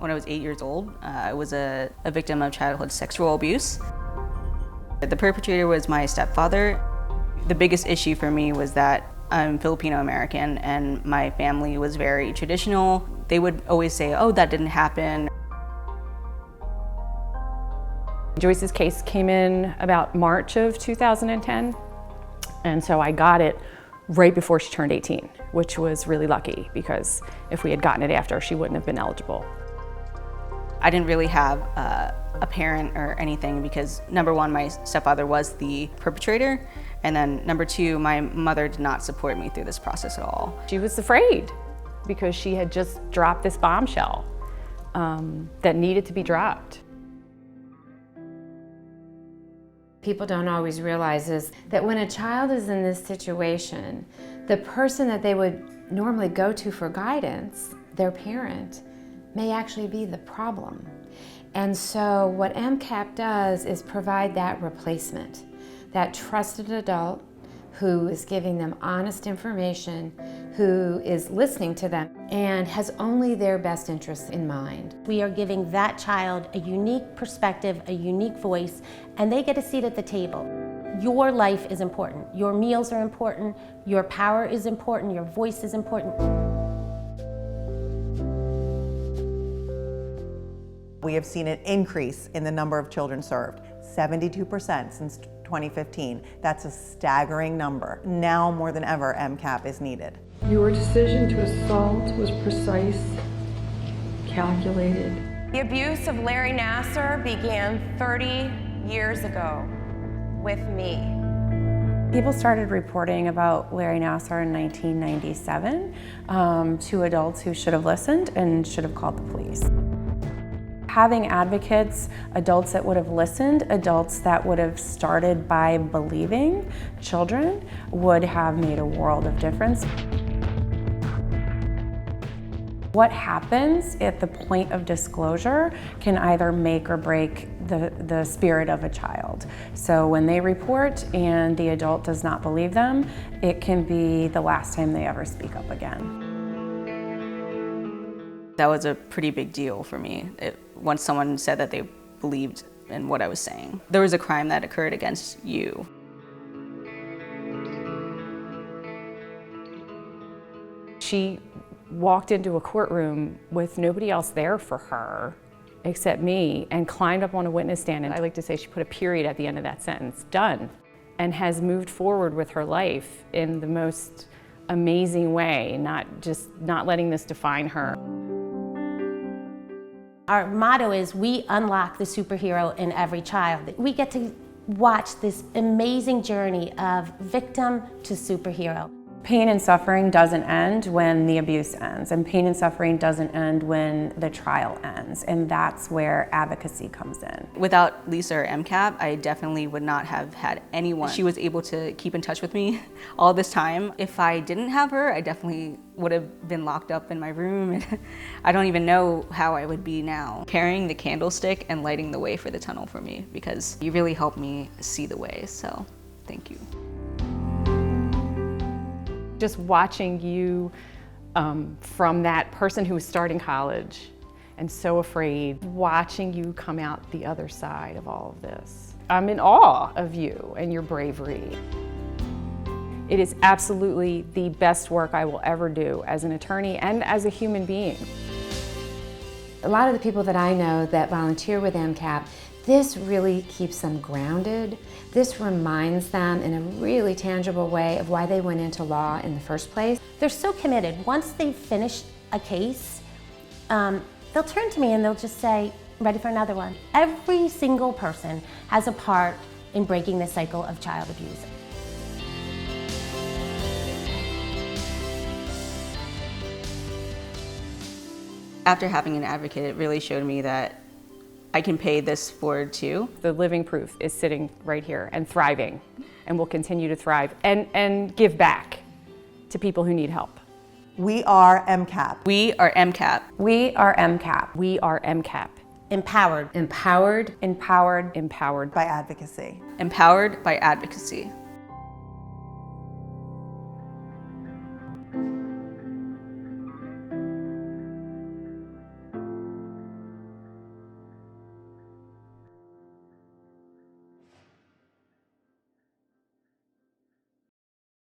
When I was 8 years old, I was a victim of childhood sexual abuse. The perpetrator was my stepfather. The biggest issue for me was that I'm Filipino American and my family was very traditional. They would always say, oh, that didn't happen. Joyce's case came in about March of 2010, and so I got it right before she turned 18, which was really lucky because if we had gotten it after, she wouldn't have been eligible. I didn't really have a parent or anything because number one, my stepfather was the perpetrator, and then number two, my mother did not support me through this process at all. She was afraid because she had just dropped this bombshell that needed to be dropped. People don't always realize is that when a child is in this situation, the person that they would normally go to for guidance, their parent, may actually be the problem. And so what MCAP does is provide that replacement, that trusted adult who is giving them honest information, who is listening to them, and has only their best interests in mind. We are giving that child a unique perspective, a unique voice, and they get a seat at the table. Your life is important. Your meals are important. Your power is important. Your voice is important. We have seen an increase in the number of children served, 72% since 2015. That's a staggering number. Now more than ever, MCAP is needed. Your decision to assault was precise, calculated. The abuse of Larry Nassar began 30 years ago with me. People started reporting about Larry Nassar in 1997 to adults who should have listened and should have called the police. Having advocates, adults that would have listened, adults that would have started by believing children would have made a world of difference. What happens at the point of disclosure can either make or break the spirit of a child. So when they report and the adult does not believe them, it can be the last time they ever speak up again. That was a pretty big deal for me. Once someone said that they believed in what I was saying. There was a crime that occurred against you. She walked into a courtroom with nobody else there for her except me and climbed up on a witness stand, and I like to say she put a period at the end of that sentence, done, and has moved forward with her life in the most amazing way, not letting this define her. Our motto is we unlock the superhero in every child. We get to watch this amazing journey of victim to superhero. Pain and suffering doesn't end when the abuse ends, and pain and suffering doesn't end when the trial ends, and that's where advocacy comes in. Without Lisa or MCAP, I definitely would not have had anyone. She was able to keep in touch with me all this time. If I didn't have her, I definitely would have been locked up in my room, and I don't even know how I would be now. Carrying the candlestick and lighting the way for the tunnel for me, because you really helped me see the way, so thank you. Just watching you from that person who was starting college and so afraid, watching you come out the other side of all of this. I'm in awe of you and your bravery. It is absolutely the best work I will ever do as an attorney and as a human being. A lot of the people that I know that volunteer with MCAP, this really keeps them grounded. This reminds them in a really tangible way of why they went into law in the first place. They're so committed. Once they've finished a case, they'll turn to me and they'll just say, ready for another one. Every single person has a part in breaking the cycle of child abuse. After having an advocate, it really showed me that I can pay this forward too. The living proof is sitting right here and thriving, and will continue to thrive and give back to people who need help. We are MCAP. We are MCAP. We are MCAP. We are MCAP. Empowered. Empowered. Empowered. Empowered. By advocacy. Empowered by advocacy.